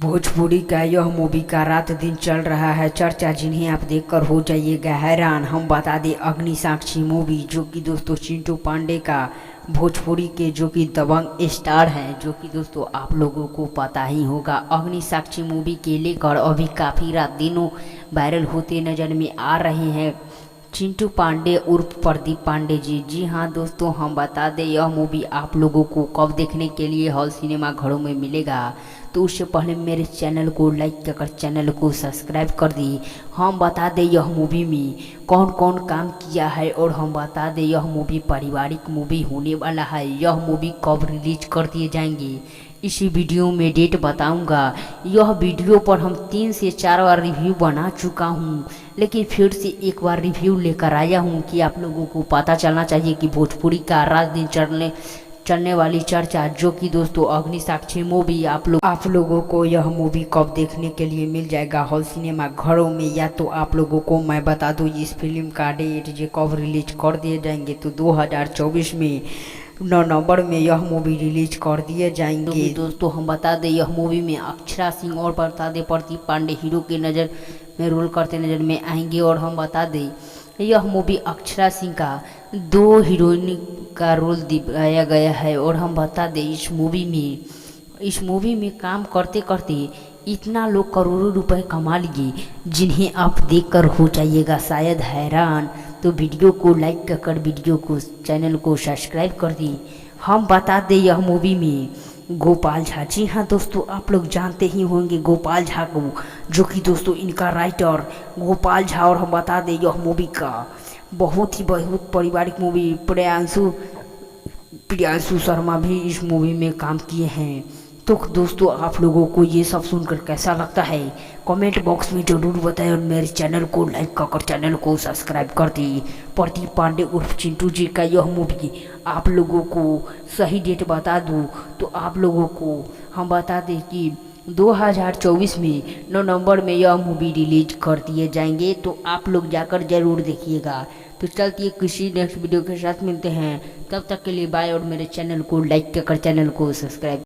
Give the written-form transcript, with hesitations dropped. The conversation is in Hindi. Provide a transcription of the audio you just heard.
भोजपुरी का यह मूवी का रात दिन चल रहा है चर्चा, जिन्हें आप देखकर हो जाइएगा हैरान। हम बता दें, अग्नि साक्षी मूवी जो कि दोस्तों चिंटू पांडे का भोजपुरी के जो कि दबंग स्टार हैं, जो कि दोस्तों आप लोगों को पता ही होगा। अग्नि साक्षी मूवी के लेकर अभी काफ़ी रात दिनों वायरल होते नज़र में आ रहे हैं चिंटू पांडे उर्फ प्रदीप पांडे जी। जी हाँ दोस्तों, हम बता दें यह मूवी आप लोगों को कब देखने के लिए हॉल सिनेमा घरों में मिलेगा, तो उससे पहले मेरे चैनल को लाइक कर चैनल को सब्सक्राइब कर दी। हम बता दें यह मूवी में कौन कौन काम किया है, और हम बता दें यह मूवी पारिवारिक मूवी होने वाला है। यह मूवी कब रिलीज कर दिए जाएंगे इसी वीडियो में डेट बताऊंगा। यह वीडियो पर हम 3 से 4 बार रिव्यू बना चुका हूं, लेकिन फिर से एक बार रिव्यू लेकर आया हूं कि आप लोगों को पता चलना चाहिए कि भोजपुरी का रात दिन चलने वाली चर्चा जो कि दोस्तों अग्नि साक्षी मूवी आप लोगों को यह मूवी कब देखने के लिए मिल जाएगा हॉल सिनेमा घरों में। या तो आप लोगों को मैं बता दूं इस फिल्म का डेट जो कब रिलीज कर दिए जाएंगे, तो 2024 में नवंबर में यह मूवी रिलीज कर दिए जाएंगे। दोस्तों हम बता दें यह मूवी में अक्षरा सिंह और बता दें प्रदीप पांडे हीरो के नज़र में रोल करते नज़र में आएंगे। और हम बता दें यह मूवी अक्षरा सिंह का 2 हीरोइन का रोल दिखाया गया है। और हम बता दें इस मूवी में काम करते करते इतना लोग करोड़ों रुपए कमा लिए, जिन्हें आप देखकर हो जाइएगा शायद हैरान। तो वीडियो को लाइक कर वीडियो को चैनल को सब्सक्राइब कर दी। हम बता दें यह मूवी में गोपाल झा, जी हाँ दोस्तों आप लोग जानते ही होंगे गोपाल झा को, जो कि दोस्तों इनका राइटर गोपाल झा। और हम बता दें यह मूवी का बहुत पारिवारिक मूवी प्रियांशु शर्मा भी इस मूवी में काम किए हैं। तो दोस्तों आप लोगों को ये सब सुनकर कैसा लगता है कमेंट बॉक्स में ज़रूर बताएं, और मेरे चैनल को लाइक कर चैनल को सब्सक्राइब कर दी। प्रदीप पांडे उर्फ चिंटू जी का यह मूवी आप लोगों को सही डेट बता दूं तो आप लोगों को हम बता दें कि 2024 में नवंबर में यह मूवी रिलीज कर दिए जाएंगे, तो आप लोग जाकर जरूर देखिएगा। तो चलती है किसी नेक्स्ट वीडियो के साथ मिलते हैं, तब तक के लिए बाय। और मेरे चैनल को लाइक कर चैनल को सब्सक्राइब